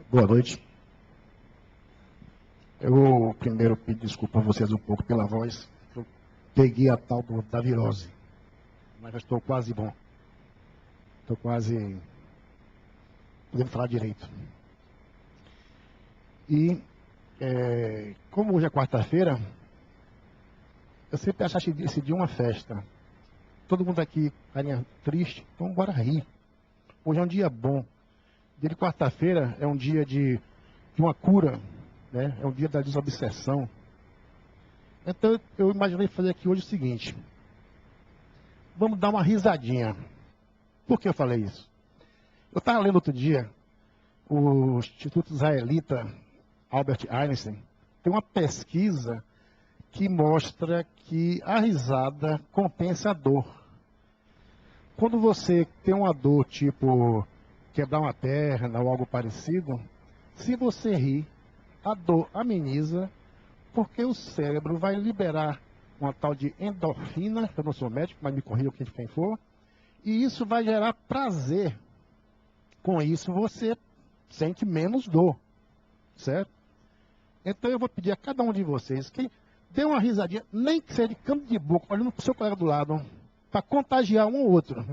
Boa noite. Eu primeiro peço desculpa a vocês um pouco pela voz. Eu peguei a tal da virose, mas já estou quase bom. Estou quase podendo falar direito. E, como hoje é quarta-feira, eu sempre acho esse dia uma festa. Todo mundo aqui, carinha triste, então bora rir. Hoje é um dia bom. Dia de quarta-feira é um dia de uma cura, né? É um dia da desobsessão. Então eu imaginei fazer aqui hoje o seguinte: vamos dar uma risadinha. Por que eu falei isso? Eu estava lendo outro dia, o Instituto Israelita Albert Einstein tem uma pesquisa que mostra que a risada compensa a dor. Quando você tem uma dor, tipo quebrar uma perna ou algo parecido, se você rir, a dor ameniza, porque o cérebro vai liberar uma tal de endorfina, eu não sou médico, mas me corrija quem for, e isso vai gerar prazer. Com isso você sente menos dor, certo? Então eu vou pedir a cada um de vocês que dê uma risadinha, nem que seja de canto de boca, olhando para o seu colega do lado, para contagiar um ou outro.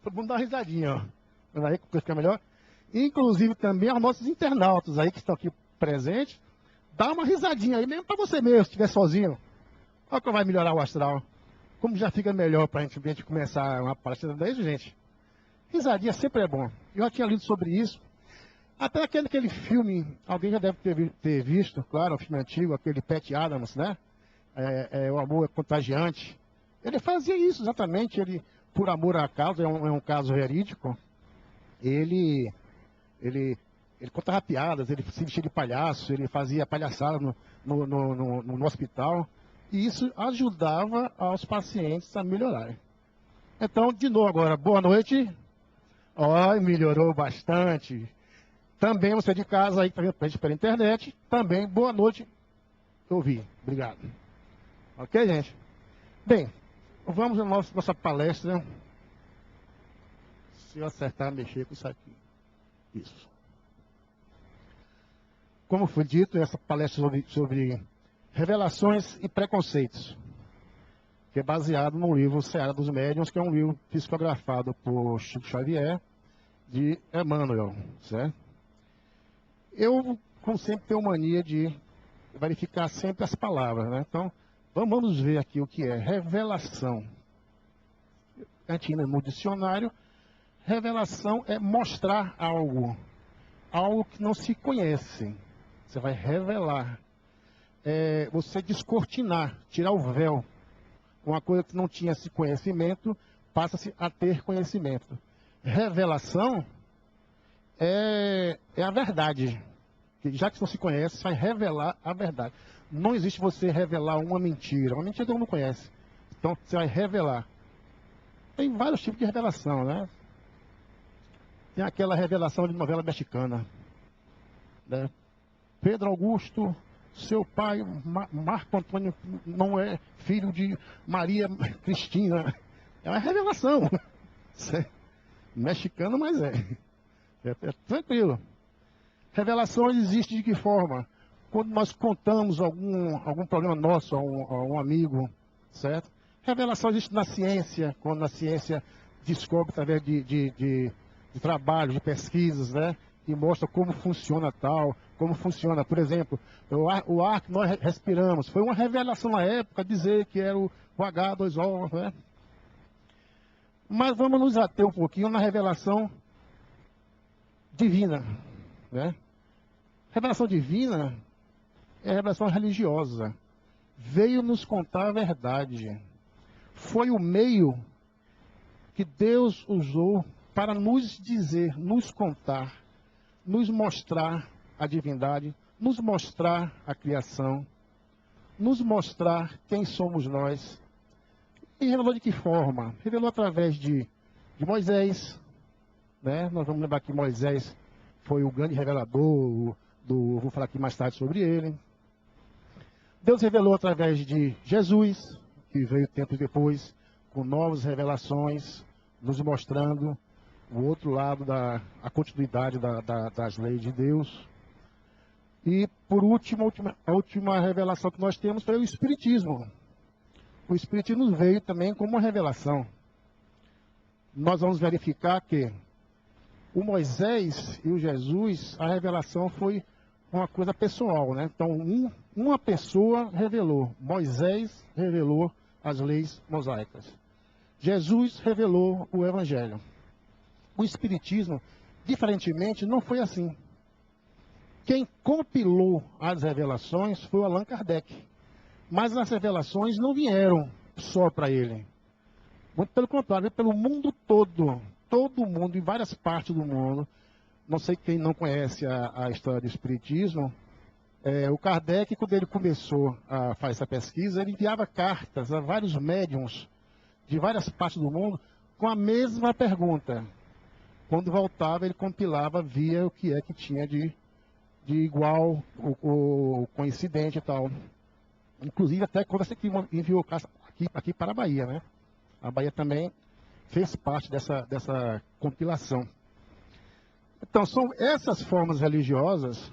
Todo mundo dá uma risadinha, ó. Aí que fica melhor. Inclusive também aos nossos internautas aí que estão aqui presentes, dá uma risadinha aí, mesmo para você mesmo, se estiver sozinho. Olha que vai melhorar o astral. Como já fica melhor para a gente começar uma palestra dessa, gente. Risadinha sempre é bom. Eu já tinha lido sobre isso. Até aquele filme, alguém já deve ter visto, claro, um filme antigo, aquele Pat Adams, né? O Amor é Contagiante. Ele fazia isso exatamente, ele, por amor à causa, é um caso verídico. Ele contava piadas, ele se vestia de palhaço, ele fazia palhaçada no hospital. E isso ajudava aos pacientes a melhorarem. Então, de novo agora, boa noite. Ó, melhorou bastante. Também você de casa aí que está vendo a gente pela internet, também boa noite. Ouvi. Obrigado. Ok, gente? Bem, vamos à nossa palestra. Se eu acertar, mexer com isso aqui. Isso. Como foi dito, essa palestra sobre revelações e preconceitos, que é baseado no livro Seara dos Médiuns, que é um livro psicografado por Chico Xavier, de Emmanuel, certo? Eu, como sempre, tenho mania de verificar sempre as palavras, né? Então, vamos ver aqui o que é revelação. A gente indo no dicionário, revelação é mostrar algo, algo que não se conhece. Você vai revelar. É você descortinar, tirar o véu. Uma coisa que não tinha esse conhecimento, passa-se a ter conhecimento. Revelação é a verdade. Já que não se conhece, você vai revelar a verdade. Não existe você revelar uma mentira. Uma mentira todo mundo conhece. Então, você vai revelar. Tem vários tipos de revelação, né? Tem aquela revelação de novela mexicana, né? Pedro Augusto, seu pai, Marco Antônio, não é filho de Maria Cristina. É uma revelação. Mexicano, mas é tranquilo. Revelação existe de que forma? Quando nós contamos algum problema nosso a um amigo, certo? Revelação existe na ciência, quando a ciência descobre através de trabalho, de pesquisas, né? E mostra como funciona tal, como funciona, por exemplo, o ar que nós respiramos. Foi uma revelação na época dizer que era o H2O, né? Mas vamos nos ater um pouquinho na revelação divina, né? Revelação divina é revelação religiosa. Veio nos contar a verdade. Foi o meio que Deus usou para nos dizer, nos contar, nos mostrar a divindade, nos mostrar a criação, nos mostrar quem somos nós. E revelou de que forma? Revelou através de Moisés, né? Nós vamos lembrar que Moisés foi o grande revelador, vou falar aqui mais tarde sobre ele. Deus revelou através de Jesus, que veio tempos depois, com novas revelações, nos mostrando o outro lado a continuidade das leis de Deus. E, por último, a última revelação que nós temos foi o Espiritismo. O Espiritismo veio também como uma revelação. Nós vamos verificar que o Moisés e o Jesus, a revelação foi uma coisa pessoal, né? Então, uma pessoa revelou. Moisés revelou as leis mosaicas. Jesus revelou o Evangelho. O Espiritismo, diferentemente, não foi assim. Quem compilou as revelações foi o Allan Kardec. Mas as revelações não vieram só para ele. Muito pelo contrário, veio pelo mundo todo. Todo mundo, em várias partes do mundo. Não sei quem não conhece a história do Espiritismo. O Kardec, quando ele começou a fazer essa pesquisa, ele enviava cartas a vários médiums de várias partes do mundo com a mesma pergunta. Quando voltava, ele compilava, via o que é que tinha de igual, o coincidente e tal. Inclusive, até quando você enviou aqui para a Bahia, né? A Bahia também fez parte dessa compilação. Então, são essas formas religiosas,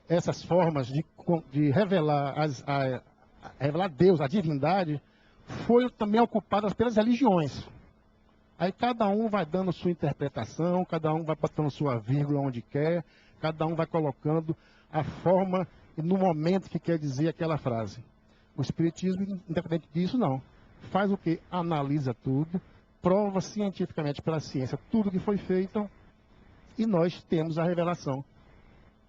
essas formas de revelar, revelar Deus, a divindade, foram também ocupadas pelas religiões. Aí cada um vai dando sua interpretação, cada um vai botando sua vírgula onde quer, cada um vai colocando a forma e no momento que quer dizer aquela frase. O Espiritismo, independente disso, não. Faz o quê? Analisa tudo, prova cientificamente pela ciência tudo que foi feito, e nós temos a revelação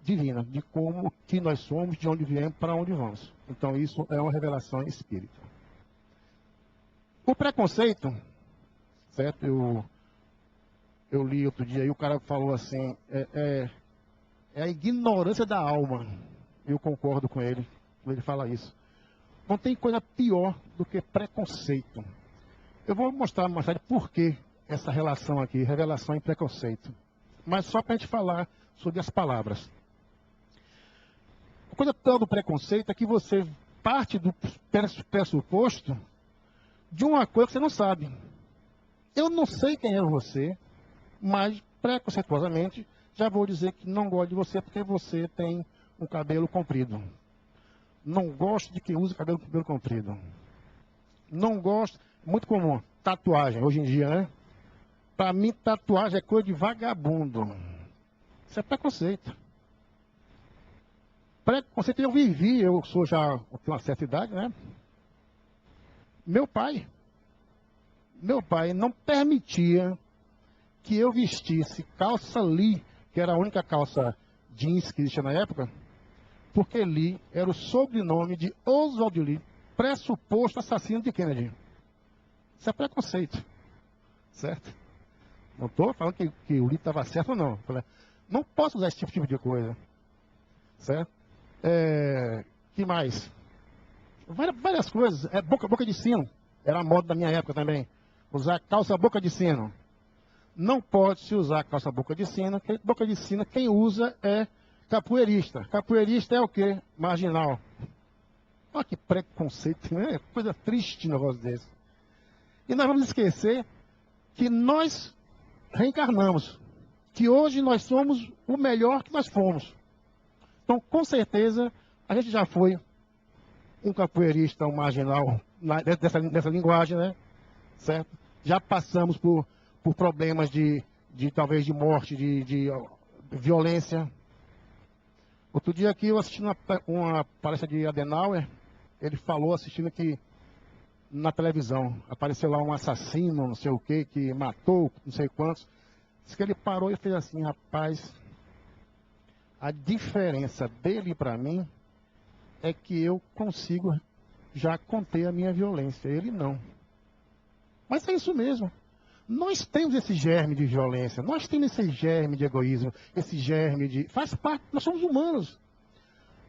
divina de como que nós somos, de onde viemos, para onde vamos. Então isso é uma revelação espírita. O preconceito, certo? Eu li outro dia e o cara falou assim, é a ignorância da alma. Eu concordo com ele quando ele fala isso. Não tem coisa pior do que preconceito. Eu vou mostrar mais tarde por que essa relação aqui, revelação e preconceito. Mas só para a gente falar sobre as palavras. A coisa toda do preconceito é que você parte do pressuposto de uma coisa que você não sabe. Eu não sei quem é você, mas preconceituosamente já vou dizer que não gosto de você porque você tem um cabelo comprido. Não gosto de quem usa cabelo comprido. Não gosto, muito comum, tatuagem, hoje em dia, né? Para mim, tatuagem é coisa de vagabundo. Isso é preconceito. Preconceito eu vivi, eu tenho uma certa idade, né? Meu pai não permitia que eu vestisse calça Lee, que era a única calça jeans que existia na época, porque Lee era o sobrenome de Oswald Lee, pressuposto assassino de Kennedy. Isso é preconceito, certo? Não estou falando que o Lee estava certo ou não. Falei, não posso usar esse tipo de coisa, certo? Que mais? Várias coisas. Boca de sino. Era a moda da minha época também. Usar calça boca de sino. Não pode se usar calça boca de sino. Boca de sino, quem usa é capoeirista. Capoeirista é o quê? Marginal. Olha que preconceito, né? Coisa triste um negócio desse. E nós vamos esquecer que nós reencarnamos. Que hoje nós somos o melhor que nós fomos. Então, com certeza, a gente já foi um capoeirista, um marginal dessa linguagem, né? Certo? Já passamos por problemas talvez de morte, de violência. Outro dia aqui eu assisti uma palestra de Adenauer, ele falou assistindo aqui na televisão, apareceu lá um assassino, não sei o que matou não sei quantos. Diz que ele parou e fez assim, rapaz, a diferença dele para mim é que eu consigo já conter a minha violência, ele não. Mas é isso mesmo. Nós temos esse germe de violência, nós temos esse germe de egoísmo, esse germe de... Faz parte, nós somos humanos.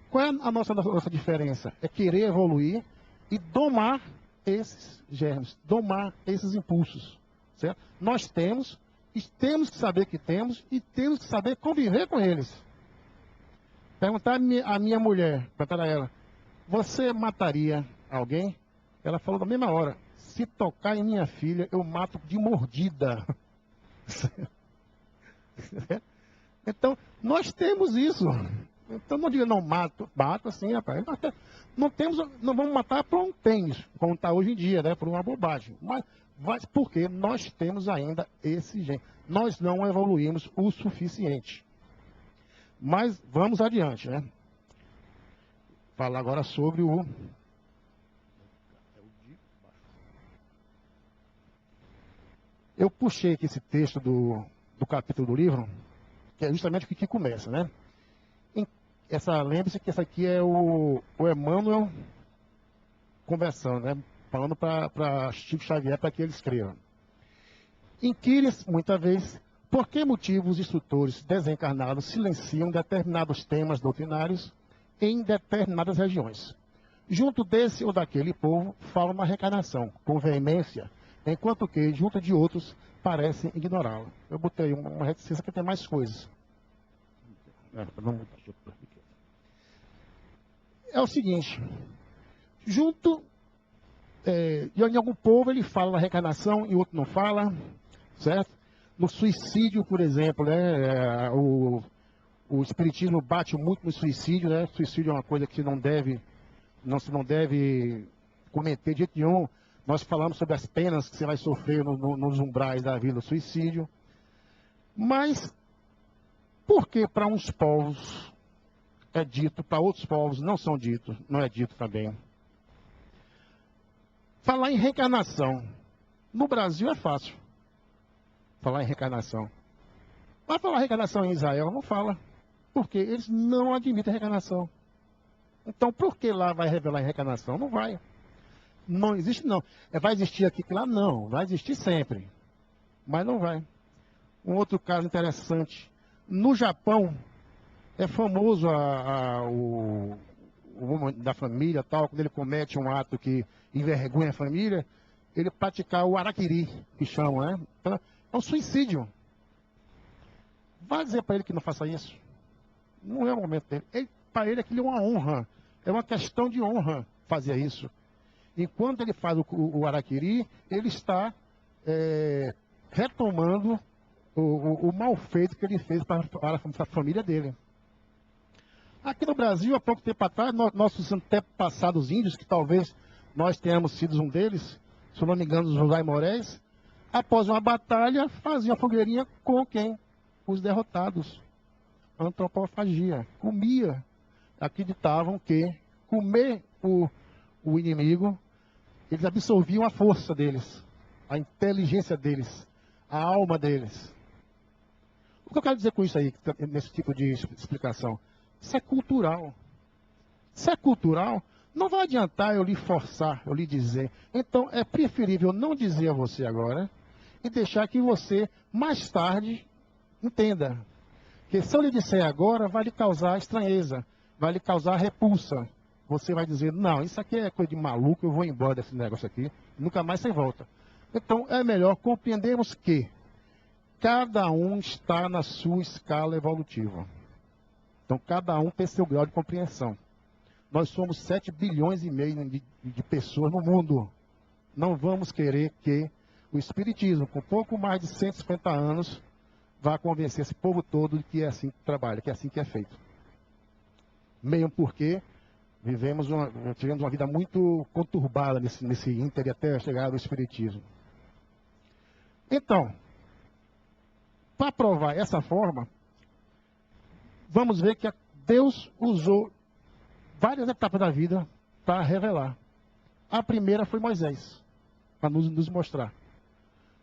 Qual é a nossa diferença? É querer evoluir e domar esses germes, domar esses impulsos. Certo? Nós temos que saber que temos e temos que saber conviver com eles. Perguntar a minha mulher, perguntar a ela, você mataria alguém? Ela falou na mesma hora, se tocar em minha filha, eu mato de mordida. Então, nós temos isso. Então, não diga, não mato. Mato assim, rapaz. Não temos, não vamos matar por um tênis, como está hoje em dia, né? Por uma bobagem. Mas porque nós temos ainda esse gene. Nós não evoluímos o suficiente. Mas vamos adiante, né? Falar agora sobre o... Eu puxei aqui esse texto do capítulo do livro, que é justamente o que começa, né? Lembre-se que essa aqui é o Emmanuel conversando, né? Falando para Chico Xavier para que ele escreva. Inquire-se, muitas vezes, por que motivo os instrutores desencarnados silenciam determinados temas doutrinários em determinadas regiões. Junto desse ou daquele povo, falam na reencarnação, com veemência, enquanto que, junto de outros, parecem ignorá-la. Eu botei uma reticência que tem mais coisas. É o seguinte, em algum povo ele fala na reencarnação e outro não fala, certo? No suicídio, por exemplo, né, o espiritismo bate muito no suicídio, né? Suicídio é uma coisa que se não deve cometer de jeito nenhum. Nós falamos sobre as penas que você vai sofrer nos umbrais da vida do suicídio. Mas, por que para uns povos é dito, para outros povos não é dito também? Falar em reencarnação. No Brasil é fácil. Falar em reencarnação. Vai falar reencarnação em Israel? Não fala. Porque eles não admitem reencarnação. Então, por que lá vai revelar em reencarnação? Não vai. Não existe, não. Vai existir aqui, lá? Não. Vai existir sempre. Mas não vai. Um outro caso interessante. No Japão, é famoso o homem da família, tal, quando ele comete um ato que envergonha a família, ele praticar o harakiri, que chamam, né? Então, é um suicídio. Vai dizer para ele que não faça isso. Não é o momento dele. Para ele aquilo é uma honra. É uma questão de honra fazer isso. Enquanto ele faz o harakiri, ele está retomando o mal feito que ele fez para a família dele. Aqui no Brasil, há pouco tempo atrás, nossos antepassados índios, que talvez nós tenhamos sido um deles, se eu não me engano, os José Moraes, após uma batalha, faziam a fogueirinha com quem? Os derrotados. Antropofagia. Comia. Acreditavam que comer o inimigo, eles absorviam a força deles, a inteligência deles, a alma deles. O que eu quero dizer com isso aí, nesse tipo de explicação? Isso é cultural. Se é cultural, não vai adiantar eu lhe forçar, eu lhe dizer. Então, é preferível não dizer a você agora e deixar que você, mais tarde, entenda. Porque se eu lhe disser agora, vai lhe causar estranheza, vai lhe causar repulsa. Você vai dizer, não, isso aqui é coisa de maluco, eu vou embora desse negócio aqui, nunca mais você volta. Então, é melhor compreendermos que cada um está na sua escala evolutiva. Então, cada um tem seu grau de compreensão. Nós somos 7 bilhões e meio de pessoas no mundo. Não vamos querer que o Espiritismo, com pouco mais de 150 anos, vá convencer esse povo todo de que é assim que trabalha, que é assim que é feito. Mesmo porque tivemos uma vida muito conturbada nesse ínter até chegar ao Espiritismo. Então, para provar essa forma, vamos ver que Deus usou várias etapas da vida para revelar. A primeira foi Moisés, para nos mostrar.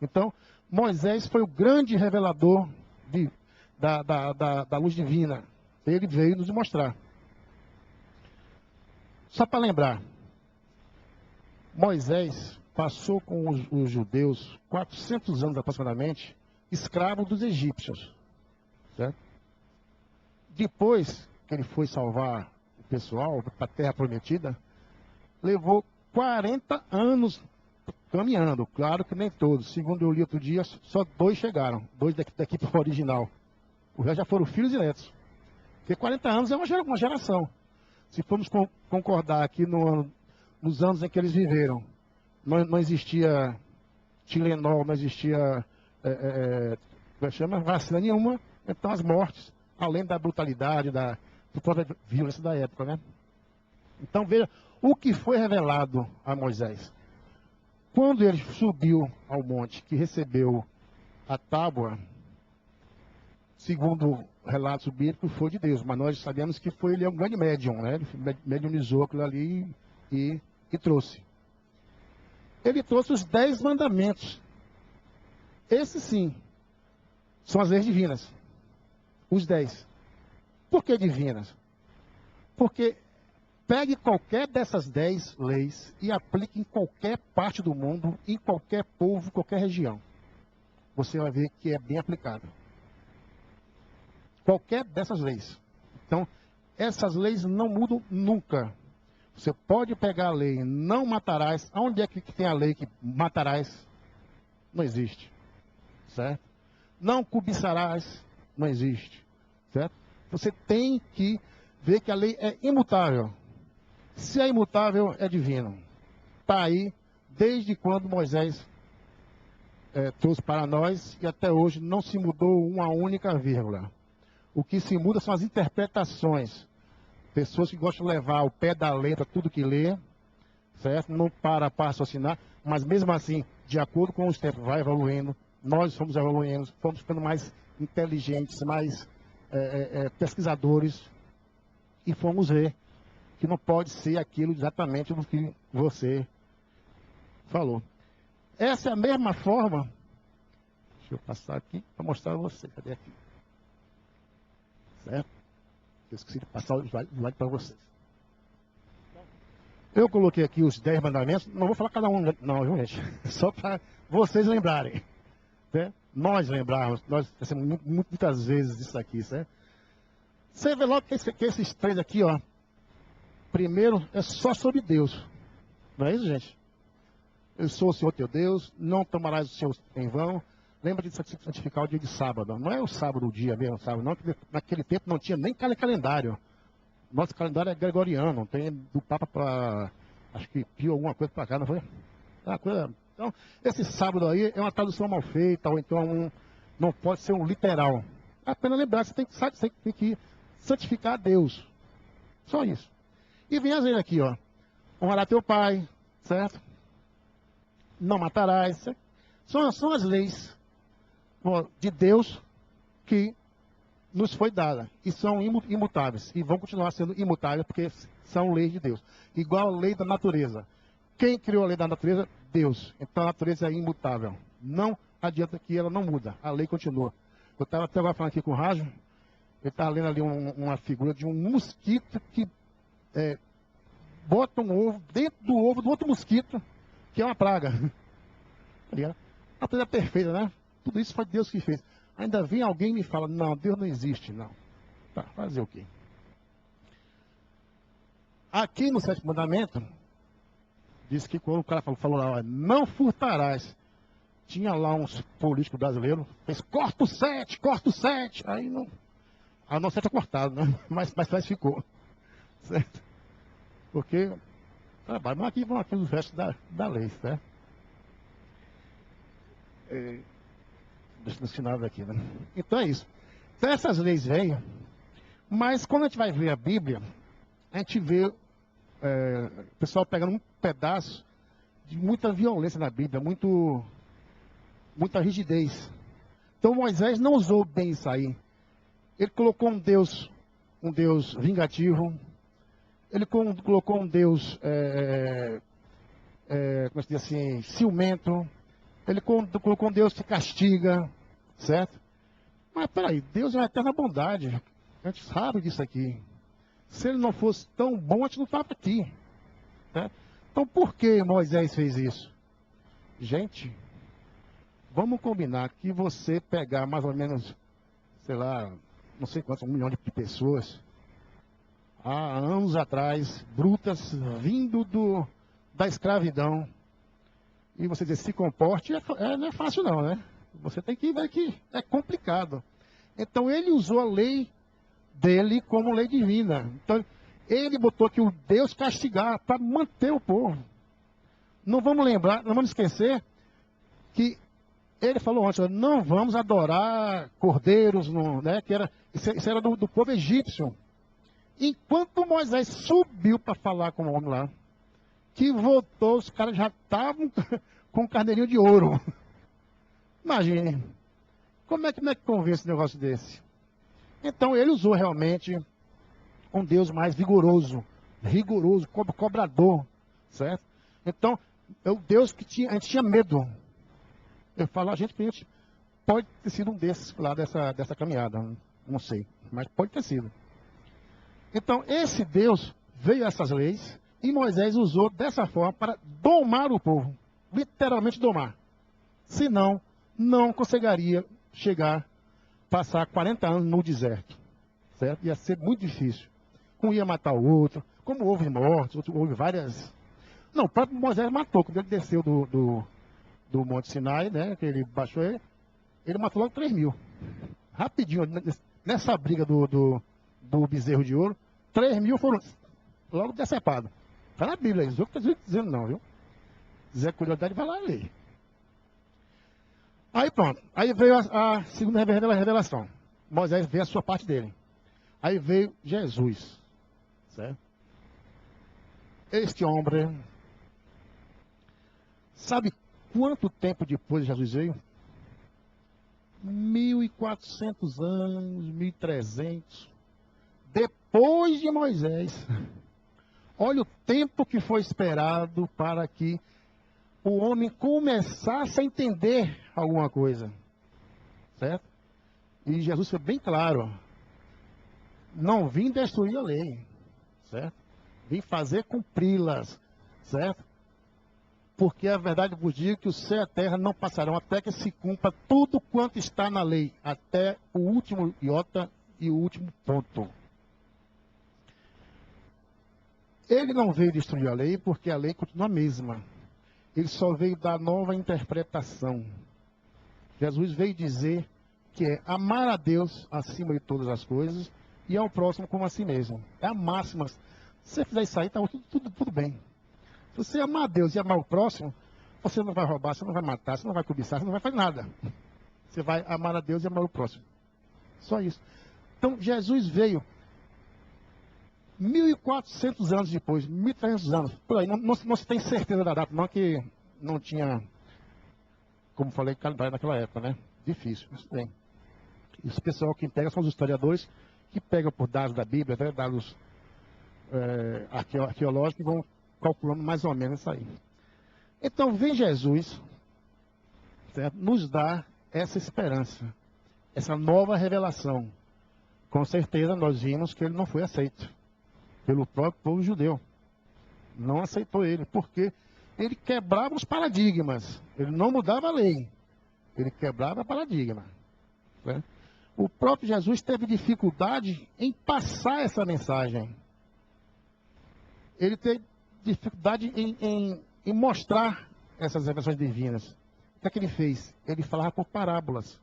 Então, Moisés foi o grande revelador da luz divina. Ele veio nos mostrar. Só para lembrar, Moisés passou com os judeus 400 anos aproximadamente, escravo dos egípcios. Certo? Depois que ele foi salvar o pessoal para a Terra Prometida, levou 40 anos caminhando. Claro que nem todos. Segundo eu li outro dia, só 2 chegaram. 2 da equipe original. O resto já foram filhos e netos. Porque 40 anos é uma geração. Se formos concordar aqui nos anos em que eles viveram, não existia Tilenol, não existia vacina nenhuma, então as mortes, além da brutalidade, da própria violência da época, né? Então veja o que foi revelado a Moisés. Quando ele subiu ao monte, que recebeu a tábua, segundo relatos bíblicos, foi de Deus, mas nós sabemos que ele é um grande médium, né? Ele mediunizou aquilo ali e trouxe. Ele trouxe os 10 mandamentos. Esses sim, são as leis divinas. Os 10. Por que divinas? Porque pegue qualquer dessas 10 leis e aplique em qualquer parte do mundo, em qualquer povo, qualquer região. Você vai ver que é bem aplicado. Qualquer dessas leis. Então, essas leis não mudam nunca. Você pode pegar a lei, não matarás. Onde é que tem a lei que matarás? Não existe. Certo? Não cobiçarás. Não existe. Certo? Você tem que ver que a lei é imutável. Se é imutável, é divino. Está aí desde quando Moisés trouxe para nós e até hoje não se mudou uma única vírgula. O que se muda são as interpretações. Pessoas que gostam de levar ao pé da letra tudo que lê, certo? Não para raciocinar, mas mesmo assim, de acordo com os tempos, vai evoluindo. Nós fomos evoluindo, fomos ficando mais inteligentes, mais pesquisadores e fomos ver que não pode ser aquilo exatamente do que você falou. Essa é a mesma forma. Deixa eu passar aqui para mostrar a você. Cadê aqui? Certo? Eu esqueci de passar o slide para vocês. Eu coloquei aqui os 10 mandamentos. Não vou falar cada um, não, viu, gente? Só para vocês lembrarem. Né? Nós lembrarmos. Nós fazemos muitas vezes isso aqui, certo? Você vê logo que esses 3 aqui, ó. Primeiro é só sobre Deus. Não é isso, gente? Eu sou o Senhor teu Deus, não tomarás o Senhor em vão. Lembra de santificar o dia de sábado. Não é o sábado, o dia mesmo, sábado, não. Naquele tempo não tinha nem calendário. Nosso calendário é gregoriano, tem do Papa para, acho que Pio alguma coisa para cá, não foi? Então, esse sábado aí é uma tradução mal feita, ou então não pode ser um literal. É apenas lembrar, você tem que santificar a Deus. Só isso. E vem as leis aqui, ó. Honrará teu pai, certo? Não matarás. Certo? São as leis de Deus que nos foi dada. E são imutáveis. E vão continuar sendo imutáveis porque são leis de Deus. Igual a lei da natureza. Quem criou a lei da natureza? Deus. Então a natureza é imutável. Não adianta que ela não muda. A lei continua. Eu estava até agora falando aqui com o Rádio. Ele estava lendo ali uma figura de um mosquito que bota um ovo dentro do ovo do outro mosquito, que é uma praga. A natureza é perfeita, né? Tudo isso foi Deus que fez. Ainda vem alguém e me fala, não, Deus não existe, não. Tá, fazer o quê? Aqui no 7º mandamento, diz que quando o cara falou lá, não furtarás. Tinha lá uns políticos brasileiros, fez, corta o 7, corta o 7. Aí não. A não 7 é cortado, né? Mas ficou. Certo? Porque trabalho. Mas vão aqui os restos da lei, certo? Deixa eu ensinar aqui, né? Então é isso. Então essas leis vêm, mas quando a gente vai ver a Bíblia, a gente vê o pessoal pegando um pedaço de muita violência na Bíblia, muita rigidez. Então Moisés não usou bem isso aí. Ele colocou um Deus vingativo. Ele colocou um Deus, como se diz assim, ciumento. Ele colocou um Deus que castiga, certo? Mas peraí, Deus é uma eterna bondade. A gente sabe disso aqui. Se ele não fosse tão bom, a gente não estava aqui. Né? Então por que Moisés fez isso? Gente, vamos combinar que você pegar mais ou menos, sei lá, não sei quantos, 1 milhão de pessoas, há anos atrás, brutas, vindo da escravidão, e você dizer, se comporte, não é fácil não, né? Você tem que ver que é complicado. Então ele usou a lei dele como lei divina. Então ele botou que o Deus castigar para manter o povo. Não vamos esquecer que Ele falou antes, não vamos adorar cordeiros, né, isso era do povo egípcio. Enquanto Moisés subiu para falar com o homem lá, que voltou, os caras já estavam com um carneirinho de ouro. Imagine, como é que convence um negócio desse? Então ele usou realmente um Deus mais vigoroso, rigoroso, cobrador, certo? Então, é o Deus que a gente tinha medo. Eu falo, a gente pode ter sido um desses lá dessa caminhada, não sei, mas pode ter sido. Então, esse Deus veio a essas leis e Moisés usou dessa forma para domar o povo, literalmente domar. Senão, não conseguiria passar 40 anos no deserto, certo? Ia ser muito difícil. Um ia matar o outro, como houve mortes, houve várias... Não, o próprio Moisés matou, quando ele desceu do Monte Sinai, né, que ele baixou ele matou logo 3.000. Rapidinho, nessa briga do bezerro de ouro, 3.000 foram logo decepados. Está na Bíblia, isso que eu estou dizendo não, viu? Se quiser curiosidade, vai lá ler. Aí pronto, aí veio a segunda revelação. Moisés veio a sua parte dele. Aí veio Jesus, certo? Este homem, sabe quanto tempo depois Jesus veio? 1.400 anos, 1.300. Depois de Moisés. Olha o tempo que foi esperado para que o homem começasse a entender alguma coisa. Certo? E Jesus foi bem claro. Não vim destruir a lei. Certo? Vim fazer cumpri-las. Certo? Porque a verdade vos digo que o céu e a terra não passarão até que se cumpra tudo quanto está na lei. Até o último iota e o último ponto. Ele não veio destruir a lei porque a lei continua a mesma. Ele só veio dar nova interpretação. Jesus veio dizer que é amar a Deus acima de todas as coisas e ao próximo como a si mesmo. É a máxima. Se você fizer isso aí, está tudo bem. Se você amar a Deus e amar o próximo, você não vai roubar, você não vai matar, você não vai cobiçar, você não vai fazer nada. Você vai amar a Deus e amar o próximo. Só isso. Então, Jesus veio 1.400 anos depois, 1.300 anos, por aí, não se tem certeza da data, não, que não tinha, como falei, calendário naquela época, né? Difícil, mas tem. Esse pessoal que pega são os historiadores, que pegam por dados da Bíblia, né, dados arqueológicos, e vão calculando mais ou menos isso aí. Então, vem Jesus, certo, nos dar essa esperança, essa nova revelação. Com certeza, nós vimos que ele não foi aceito pelo próprio povo judeu. Não aceitou ele, porque ele quebrava os paradigmas. Ele não mudava a lei. Ele quebrava paradigma. Né? O próprio Jesus teve dificuldade em passar essa mensagem. Ele teve dificuldade em mostrar essas revelações divinas. O que é que ele fez? Ele falava por parábolas.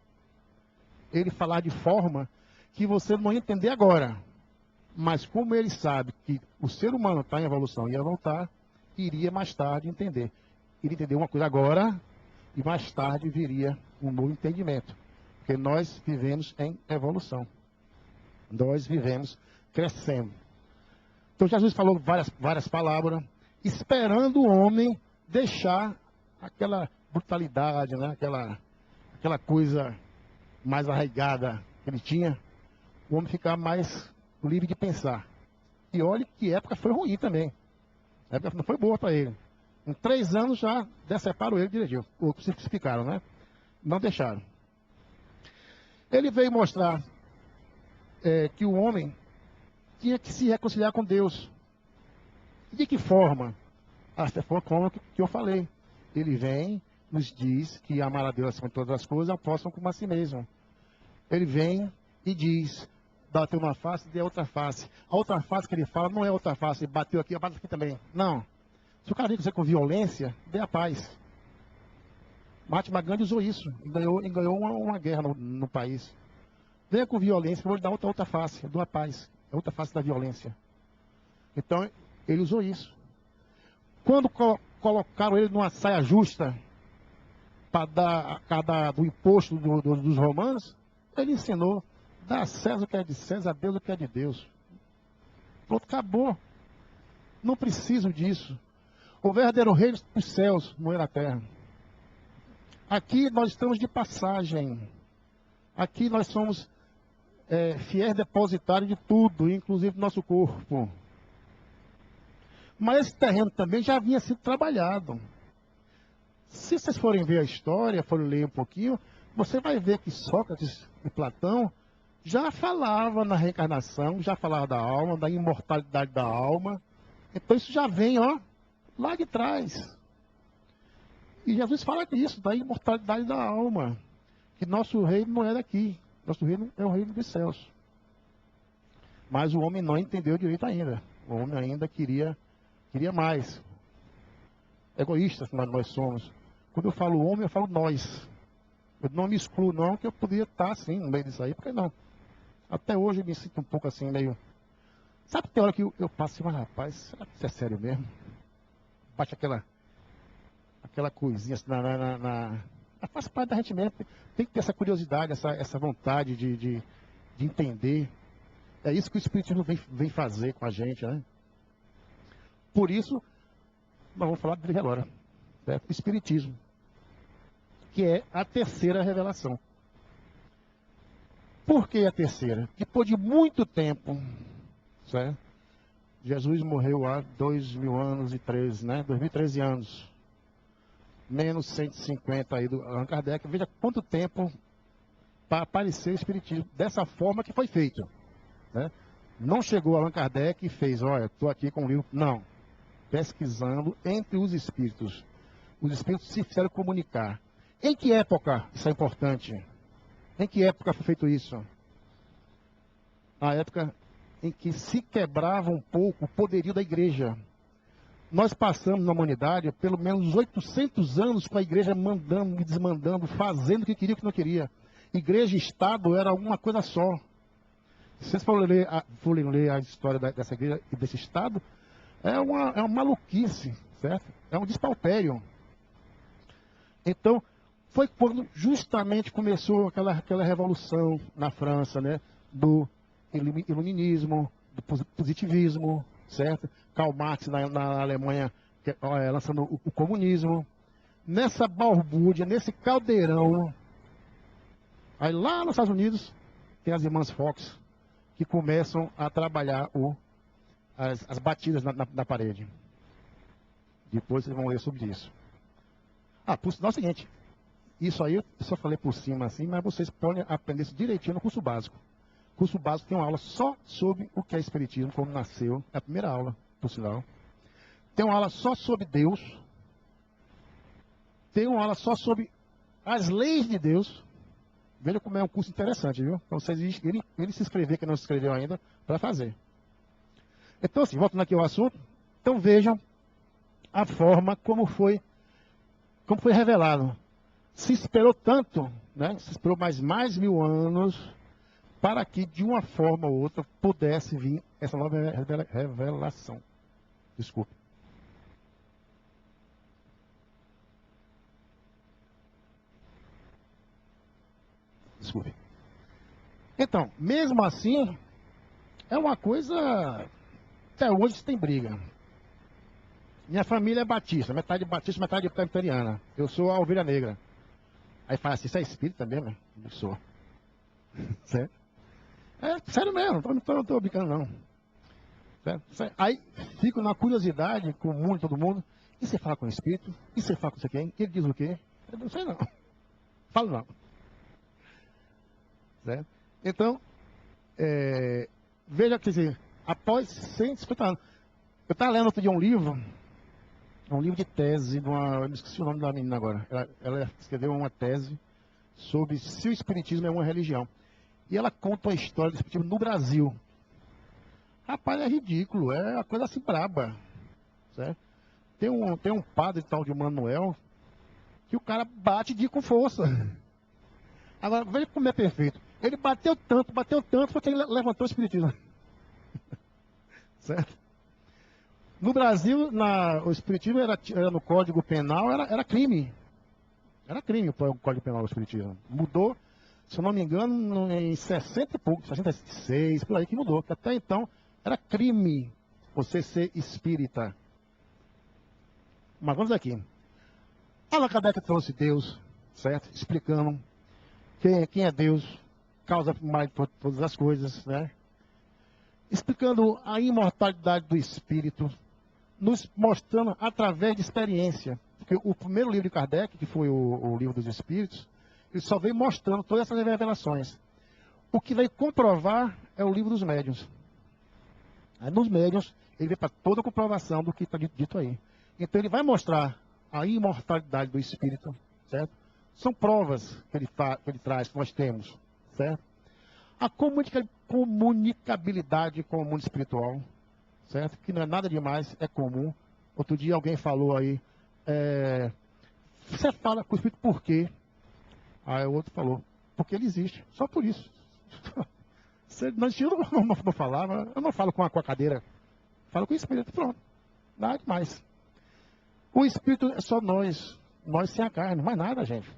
Ele falava de forma que você não ia entender agora. Mas como ele sabe que o ser humano está em evolução e ia voltar, iria mais tarde entender. Iria entender uma coisa agora e mais tarde viria um novo entendimento. Porque nós vivemos em evolução. Nós vivemos crescendo. Então Jesus falou várias palavras, esperando o homem deixar aquela brutalidade, né? aquela coisa mais arraigada que ele tinha, o homem ficar mais livre de pensar. E olha que época foi ruim também. A época não foi boa para ele. Em 3 anos já deceparam ele direitinho. Ou crucificaram, né? Não deixaram. Ele veio mostrar que o homem tinha que se reconciliar com Deus. De que forma? Essa foi a forma que eu falei. Ele vem, nos diz que amar a Deus acima de todas as coisas, ao próximo como a si mesmo. Ele vem e diz: bateu uma face, dê outra face. A outra face que ele fala não é outra face, bateu aqui, bate aqui também. Não. Se o cara vem com violência, dê a paz. Mahatma Gandhi usou isso e ganhou uma guerra no país. Venha com violência, eu vou lhe dar outra face, eu dou a paz. É outra face da violência. Então, ele usou isso. Quando colocaram ele numa saia justa, para dar do imposto dos romanos, ele ensinou, dá a César o que é de César, a Deus o que é de Deus. Pronto, acabou. Não preciso disso. O verdadeiro reino dos céus, não é na terra. Aqui nós estamos de passagem. Aqui nós somos fiéis depositários de tudo, inclusive do nosso corpo. Mas esse terreno também já havia sido trabalhado. Se vocês forem ver a história, forem ler um pouquinho, você vai ver que Sócrates e Platão já falava na reencarnação, já falava da alma, da imortalidade da alma. Então isso já vem, ó, lá de trás. E Jesus fala disso, da imortalidade da alma. Que nosso reino não é daqui. Nosso reino é o reino dos céus. Mas o homem não entendeu direito ainda. O homem ainda queria mais. Egoístas nós somos. Quando eu falo homem, eu falo nós. Eu não me excluo não, que eu poderia estar assim, no meio disso aí. Por que não? Até hoje eu me sinto um pouco assim, meio... Sabe que tem hora que eu passo assim, mas rapaz, será que isso é sério mesmo? Bate aquela coisinha assim faz parte da gente mesmo. Tem que ter essa curiosidade, essa vontade de entender. É isso que o Espiritismo vem fazer com a gente, né? Por isso, nós vamos falar dele agora. Certo? O Espiritismo, que é a terceira revelação. Por que a terceira? Depois de muito tempo, certo? Jesus morreu há 2013, né? 2013 anos. Menos 150 aí do Allan Kardec. Veja quanto tempo para aparecer o Espiritismo dessa forma que foi feito. Né? Não chegou Allan Kardec e fez, olha, estou aqui com o livro. Não. Pesquisando entre os espíritos. Os espíritos se fizeram comunicar. Em que época isso é importante? Em que época foi feito isso? Na época em que se quebrava um pouco o poderio da igreja. Nós passamos na humanidade pelo menos 800 anos com a igreja mandando e desmandando, fazendo o que queria e o que não queria. Igreja e Estado era uma coisa só. Se vocês forem ler a história dessa igreja e desse Estado, é uma maluquice, certo? É um despautério. Então, foi quando justamente começou aquela revolução na França, né? Do iluminismo, do positivismo, certo? Karl Marx na Alemanha lançando o comunismo. Nessa balbúrdia, nesse caldeirão, aí lá nos Estados Unidos, tem as irmãs Fox, que começam a trabalhar as batidas na parede. Depois vocês vão ler sobre isso. Por sinal é o seguinte, isso aí eu só falei por cima assim, mas vocês podem aprender isso direitinho no curso básico. O curso básico tem uma aula só sobre o que é Espiritismo, como nasceu, é a primeira aula, por sinal. Tem uma aula só sobre Deus. Tem uma aula só sobre as leis de Deus. Veja como é um curso interessante, viu? Então vocês irem se inscrever, quem não se inscreveu ainda, para fazer. Então assim, voltando aqui ao assunto, então vejam a forma como foi revelado. Se esperou tanto, né? Se esperou mais 1000 anos para que de uma forma ou outra pudesse vir essa nova revelação. Desculpe. Então, mesmo assim, é uma coisa... Até hoje se tem briga. Minha família é batista, metade presbiteriana. Eu sou a ovelha negra. Aí fala assim, isso é espírita mesmo? Eu sou. Certo? Sério mesmo, não estou brincando não. Certo? Aí fico na curiosidade com o mundo, todo mundo. E você fala com o espírito? E você fala com você quem? Ele diz o quê? Eu não sei não. Falo não. Certo? Então, veja que dizer, após 150 anos. Eu estava lendo outro dia um livro de tese, eu me esqueci o nome da menina agora. Ela escreveu uma tese sobre se o Espiritismo é uma religião. E ela conta a história do Espiritismo no Brasil. Rapaz, é ridículo, é uma coisa assim braba. Certo? Tem um padre tal de Manuel que o cara bate com força. Agora, veja como é perfeito. Ele bateu tanto, foi que ele levantou o Espiritismo. Certo? No Brasil, o Espiritismo era no Código Penal, era crime. Era crime o Código Penal do Espiritismo. Mudou, se eu não me engano, em 60 e pouco, 66, por aí que mudou. Que até então era crime você ser espírita. Mas vamos aqui. Allan Kardec trouxe Deus, certo? Explicando quem é Deus, causa mais de todas as coisas, né? Explicando a imortalidade do espírito, nos mostrando através de experiência. Porque o primeiro livro de Kardec, que foi o Livro dos Espíritos, ele só veio mostrando todas essas revelações. O que vai comprovar é o Livro dos Médiuns. Aí nos Médiuns, ele vem para toda a comprovação do que está dito aí. Então ele vai mostrar a imortalidade do espírito, certo? São provas que ele traz, que nós temos, certo? A comunicabilidade com o mundo espiritual, certo? Que não é nada demais, é comum. Outro dia alguém falou aí, você fala com o espírito por quê? Aí o outro falou, porque ele existe, só por isso. Se ele não existir, eu não falava, eu não falo com a cadeira, falo com o espírito, pronto, nada demais. O espírito é só nós sem a carne, mais nada, gente.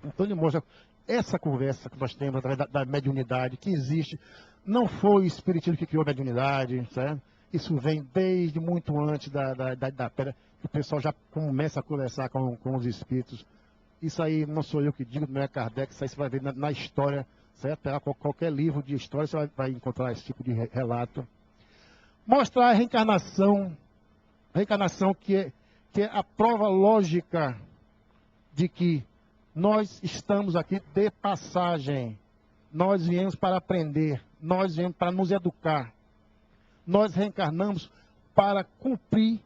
Então ele mostra essa conversa que nós temos através da mediunidade que existe. Não foi o espiritismo que criou a mediunidade, certo? Isso vem desde muito antes da pedra, que o pessoal já começa a conversar com os espíritos. Isso aí não sou eu que digo, não é Kardec, isso aí você vai ver na história, certo? Pegar qualquer livro de história, você vai encontrar esse tipo de relato. Mostrar a reencarnação que é a prova lógica de que nós estamos aqui de passagem. Nós viemos para aprender, nós viemos para nos educar. Nós reencarnamos para cumprir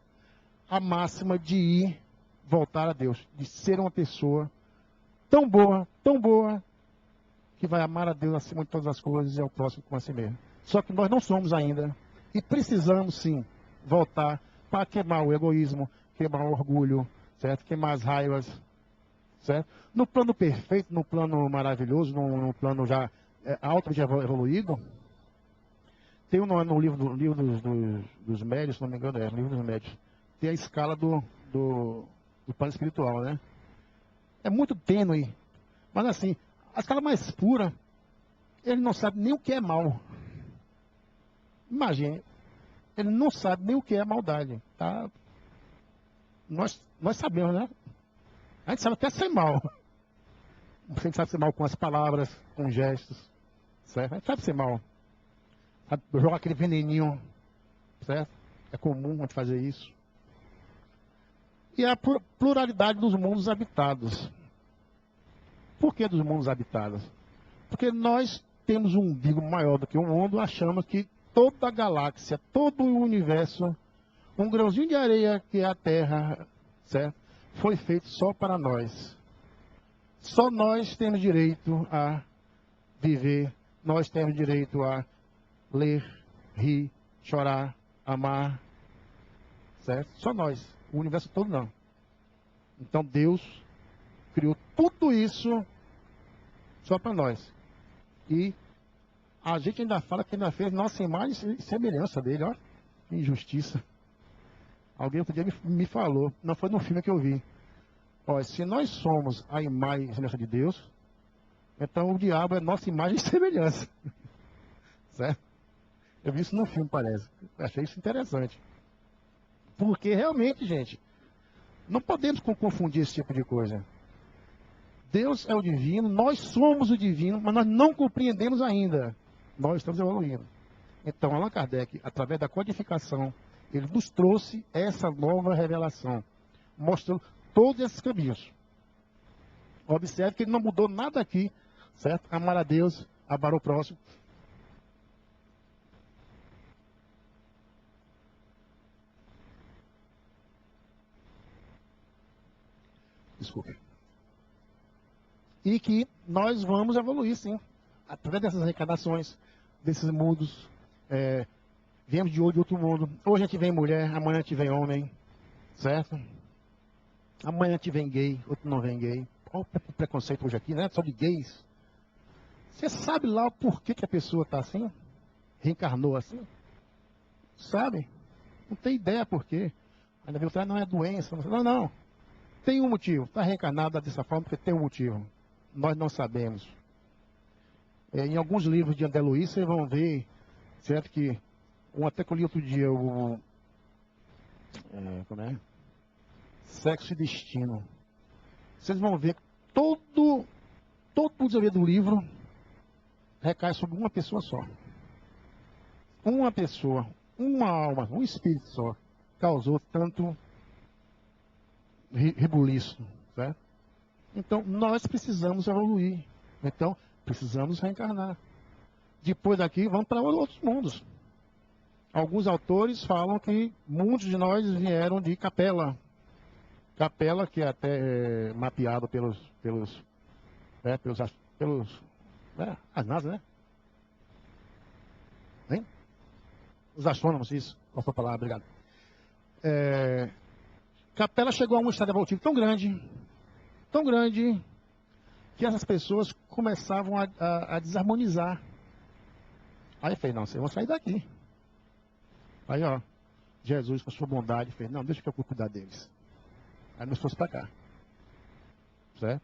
a máxima de ir, voltar a Deus, de ser uma pessoa tão boa, que vai amar a Deus acima de todas as coisas e ao próximo como a si mesmo. Só que nós não somos ainda e precisamos sim voltar para queimar o egoísmo, queimar o orgulho, certo? Queimar as raivas, certo? No plano perfeito, no plano maravilhoso, no plano já altamente evoluído, tem no livro dos médios, se não me engano, no livro dos médios, tem a escala do plano espiritual, né? É muito tênue, mas assim, a escala mais pura, ele não sabe nem o que é mal. Imagine, ele não sabe nem o que é maldade, tá? Nós sabemos, né? A gente sabe até ser mal. A gente sabe ser mal com as palavras, com gestos, certo? A gente sabe ser mal. Sabe, jogar aquele veneninho, certo? É comum a gente fazer isso. E a pluralidade dos mundos habitados. Por que dos mundos habitados? Porque nós temos um umbigo maior do que o mundo, achamos que toda a galáxia, todo o universo, um grãozinho de areia que é a Terra, certo? Foi feito só para nós. Só nós temos direito a viver, nós temos direito a ler, rir, chorar, amar, certo? Só nós, o universo todo não. Então Deus criou tudo isso só para nós. E a gente ainda fala que ainda fez nossa imagem e semelhança dele, ó. Que injustiça. Alguém outro dia me falou, não foi no filme que eu vi. Ó, se nós somos a imagem e semelhança de Deus, então o diabo é nossa imagem e semelhança. Certo? Eu vi isso no filme, parece. Achei isso interessante. Porque realmente, gente, não podemos confundir esse tipo de coisa. Deus é o divino, nós somos o divino, mas nós não compreendemos ainda. Nós estamos evoluindo. Então, Allan Kardec, através da codificação, ele nos trouxe essa nova revelação, mostrando todos esses caminhos. Observe que ele não mudou nada aqui, certo? Amar a Deus, amar o próximo. Desculpe. E que nós vamos evoluir, sim, através dessas reencarnações, desses mundos. Viemos de outro mundo. Hoje a gente vem mulher, amanhã a gente vem homem, certo? Amanhã a gente vem gay, outro não vem gay. Olha o preconceito hoje aqui, né? Só de gays. Você sabe lá o porquê que a pessoa está assim? Reencarnou assim? Sabe? Não tem ideia por quê. Ainda viu que não é doença. Não. Tem um motivo. Está reencarnada dessa forma porque tem um motivo. Nós não sabemos. Em alguns livros de André Luiz, vocês vão ver, certo, que até que eu li outro dia, como é? Sexo e Destino. Vocês vão ver que todo o desenvolvimento do livro recai sobre uma pessoa só. Uma pessoa, uma alma, um espírito só, causou tanto rebuliço, certo? Então, nós precisamos evoluir. Então, precisamos reencarnar. Depois daqui, vamos para outros mundos. Alguns autores falam que muitos de nós vieram de Capela. Capela, que é até mapeado pelos as NASA, né? Hein? Os astrônomos, isso. Qual foi a palavra? Obrigado. Capela chegou a um estado evolutivo tão grande, que essas pessoas começavam a desarmonizar. Aí fez, não, vocês vão sair daqui. Aí, ó, Jesus, com a sua bondade, fez, não, deixa que eu cuidar deles. Aí nós fomos para cá. Certo?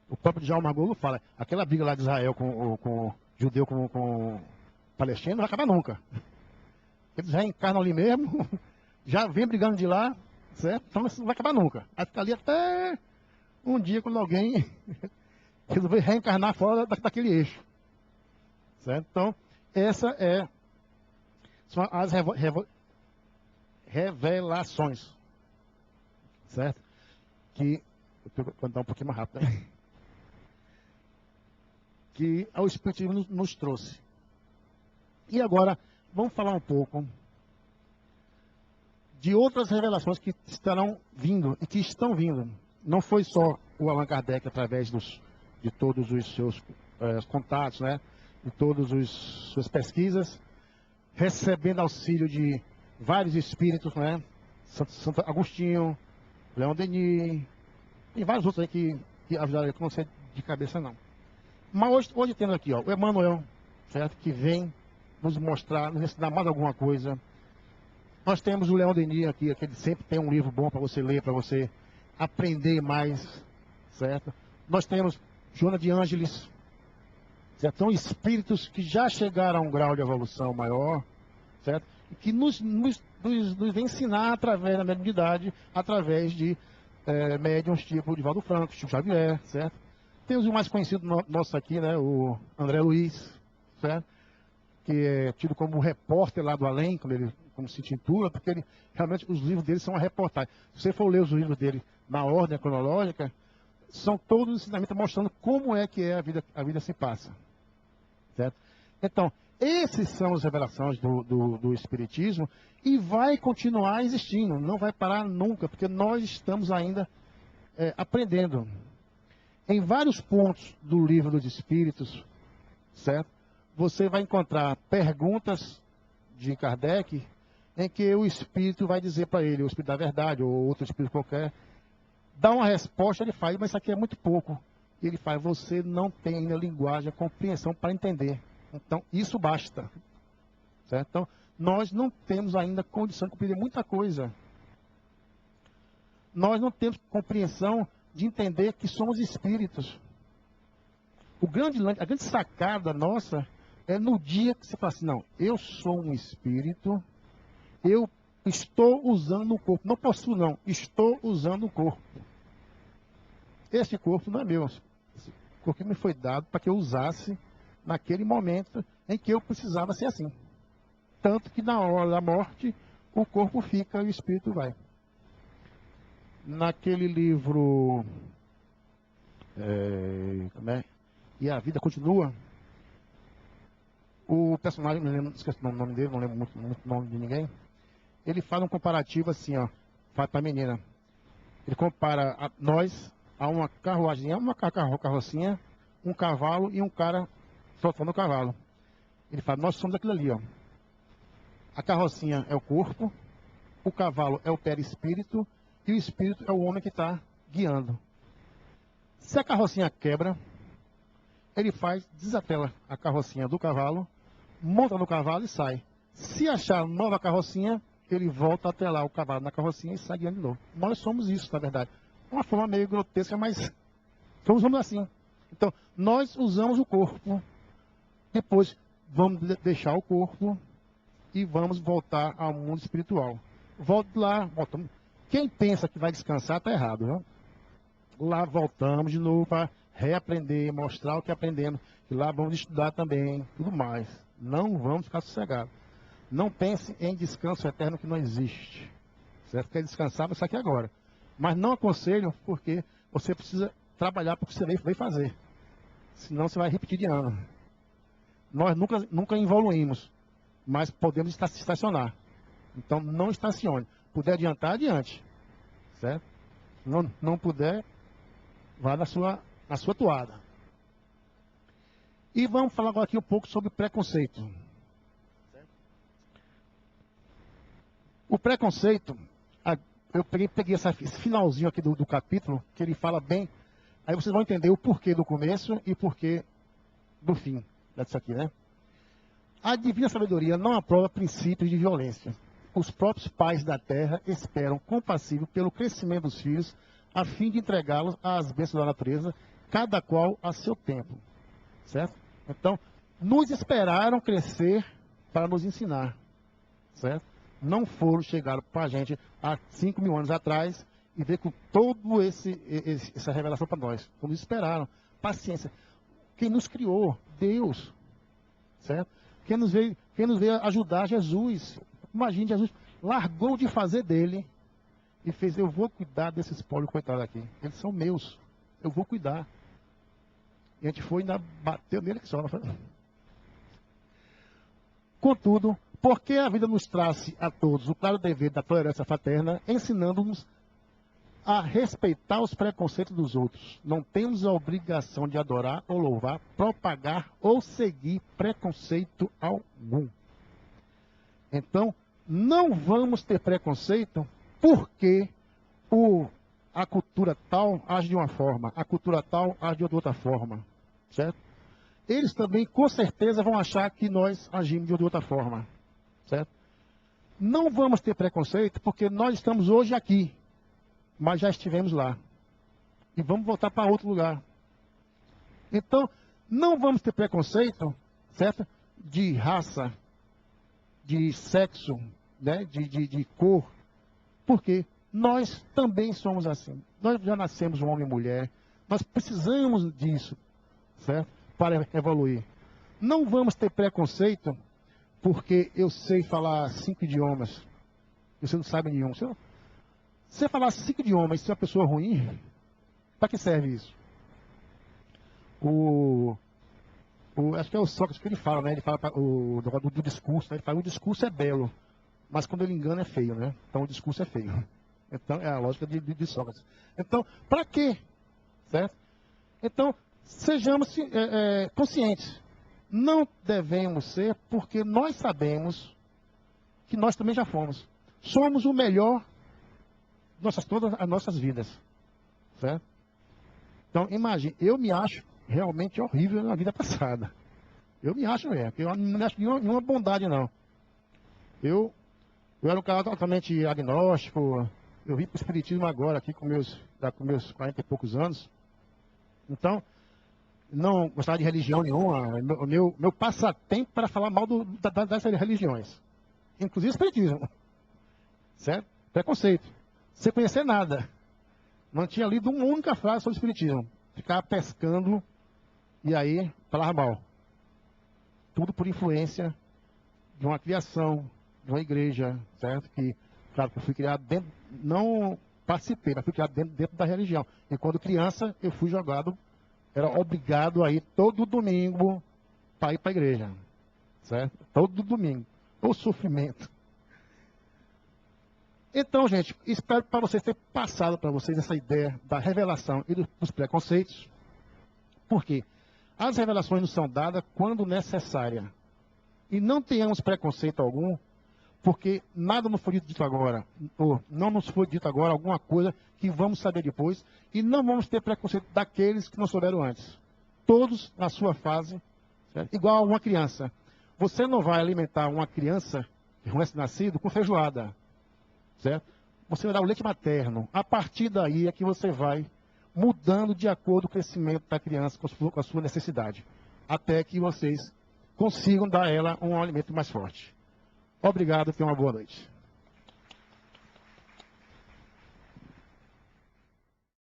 O próprio Djalma Margolo fala, aquela briga lá de Israel com o judeu com o palestino não vai acabar nunca. Eles reencarnam ali mesmo, já vem brigando de lá, certo? Então isso não vai acabar nunca. Vai ficar ali até um dia quando alguém resolver reencarnar fora daquele eixo. Certo? Então, essa são as revelações. Certo? Que, eu vou contar um pouquinho mais rápido, né? Que o Espiritismo nos trouxe. E agora, vamos falar um pouco de outras revelações que estarão vindo e que estão vindo. Não foi só o Allan Kardec, através de todos os seus contatos, né? De todas as suas pesquisas, recebendo auxílio de vários espíritos, né? Santo Agostinho, Leon Denis, e vários outros aí que ajudaram, que não sei de cabeça não. Mas hoje temos aqui, ó, o Emmanuel, certo? Que vem nos mostrar, nos ensinar mais alguma coisa. Nós temos o Leon Denis aqui, que ele sempre tem um livro bom para você ler, para você aprender mais, certo? Nós temos Joana de Ângeles, certo? São espíritos que já chegaram a um grau de evolução maior, certo? E que nos vem ensinar através da mediunidade, através de médiuns tipo Divaldo Franco, Chico Xavier, certo? Temos o mais conhecido nosso aqui, né? O André Luiz, certo? Que é tido como repórter lá do além, como se intitula, porque realmente os livros dele são uma reportagem. Se você for ler os livros dele na ordem cronológica, são todos ensinamentos mostrando como é que a vida se passa. Certo? Então, esses são as revelações do Espiritismo e vai continuar existindo, não vai parar nunca, porque nós estamos ainda aprendendo. Em vários pontos do Livro dos Espíritos, certo? Você vai encontrar perguntas de Kardec em que o Espírito vai dizer para ele, o Espírito da Verdade ou outro Espírito qualquer, dá uma resposta, ele faz, mas isso aqui é muito pouco. E ele faz, você não tem ainda linguagem, a compreensão para entender. Então, isso basta. Certo? Então, nós não temos ainda condição de compreender muita coisa. Nós não temos compreensão de entender que somos espíritos. A grande sacada nossa é no dia que você fala assim, não, eu sou um espírito, eu estou usando o corpo. Não possuo, não, estou usando o corpo. Esse corpo não é meu. Esse corpo me foi dado para que eu usasse naquele momento em que eu precisava ser assim. Tanto que na hora da morte, o corpo fica e o espírito vai. Naquele livro, E a Vida Continua, o personagem, não lembro, esqueci o nome dele, não lembro muito o nome de ninguém, ele faz um comparativo assim, ó, para a menina. Ele compara nós a uma carruagem, uma carrocinha, um cavalo e um cara soltando o cavalo. Ele fala, nós somos aquilo ali, ó. A carrocinha é o corpo, o cavalo é o perispírito e o espírito é o homem que está guiando. Se a carrocinha quebra, ele desatela a carrocinha do cavalo, monta no cavalo e sai. Se achar nova carrocinha, ele volta a atelar o cavalo na carrocinha e sai guiando de novo. Nós somos isso, na verdade. Uma forma meio grotesca, mas somos assim. Então, nós usamos o corpo, depois vamos deixar o corpo e vamos voltar ao mundo espiritual. Volto lá, voltamos. Quem pensa que vai descansar está errado, viu? Lá voltamos de novo para reaprender, mostrar o que aprendemos. E lá vamos estudar também, tudo mais. Não vamos ficar sossegados. Não pense em descanso eterno que não existe. Certo? Quer descansar, mas isso aqui agora. Mas não aconselho, porque você precisa trabalhar para o que você veio fazer. Senão você vai repetir de ano. Nós nunca evoluímos, mas podemos estacionar. Então não estacione. Puder adiantar, adiante. Certo? Não puder, vá na sua toada. E vamos falar agora aqui um pouco sobre preconceito. O preconceito, eu peguei esse finalzinho aqui do capítulo, que ele fala bem, aí vocês vão entender o porquê do começo e porquê do fim disso aqui, né? A divina sabedoria não aprova princípios de violência. Os próprios pais da terra esperam compassivo pelo crescimento dos filhos, a fim de entregá-los às bênçãos da natureza, cada qual a seu tempo. Certo? Então, nos esperaram crescer para nos ensinar. Certo? Não foram chegar para a gente há 5.000 anos atrás e ver com todo essa revelação para nós. Como nos esperaram. Paciência. Quem nos criou? Deus. Certo? Quem nos veio ajudar? Jesus. Imagine, Jesus largou de fazer dele e fez: eu vou cuidar desses pobres coitados aqui. Eles são meus. Eu vou cuidar. E a gente foi e ainda bateu nele que só. Não foi? Contudo, porque a vida nos traz a todos o claro dever da tolerância fraterna, ensinando-nos a respeitar os preconceitos dos outros. Não temos a obrigação de adorar ou louvar, propagar ou seguir preconceito algum. Então, não vamos ter preconceito porque a cultura tal age de uma forma, a cultura tal age de outra forma. Certo? Eles também, com certeza, vão achar que nós agimos de outra forma. Certo? Não vamos ter preconceito porque nós estamos hoje aqui, mas já estivemos lá. E vamos voltar para outro lugar. Então, não vamos ter preconceito, certo? De raça, de sexo, né? de cor. Porque nós também somos assim. Nós já nascemos um homem e mulher. Nós precisamos disso, certo? Para evoluir. Não vamos ter preconceito porque eu sei falar 5 idiomas. Você não sabe nenhum. Se você falar 5 idiomas e ser uma pessoa ruim, para que serve isso? Acho que é o Sócrates que ele fala, né? Ele fala do discurso, né? Ele fala: o discurso é belo, mas quando ele engana é feio, né? Então o discurso é feio. Então é a lógica de Sócrates. Então, para quê? Certo? Então, sejamos conscientes. Não devemos ser, porque nós sabemos que nós também já fomos. Somos o melhor de todas as nossas vidas. Certo? Então, imagine, eu me acho realmente horrível na vida passada. Eu me acho mesmo. Eu não acho nenhuma bondade, não. Eu era um cara totalmente agnóstico. Eu vim para o Espiritismo agora, aqui com meus 40 e poucos anos. Então, não gostava de religião nenhuma. Meu passatempo para falar mal das religiões. Inclusive o Espiritismo. Certo? Preconceito. Sem conhecer nada. Não tinha lido uma única frase sobre o Espiritismo. Ficava pescando e aí falava mal. Tudo por influência de uma criação, de uma igreja, certo? Que, claro, eu fui criado dentro, não participei, mas fui criado dentro da religião. E quando criança, eu fui jogado, era obrigado a ir todo domingo para ir para a igreja, certo? Todo domingo. O sofrimento. Então, gente, espero para vocês ter passado para vocês essa ideia da revelação e dos preconceitos. Por quê? As revelações nos são dadas quando necessária. E não tenhamos preconceito algum, porque nada nos foi dito agora, ou não nos foi dito agora alguma coisa que vamos saber depois, e não vamos ter preconceito daqueles que não souberam antes. Todos na sua fase, certo? Igual a uma criança. Você não vai alimentar uma criança, recém-nascido, com feijoada. Certo? você vai dar o leite materno. A partir daí é que você vai mudando de acordo com o crescimento da criança, com a sua necessidade, até que vocês consigam dar a ela um alimento mais forte. Obrigado, tenha uma boa noite.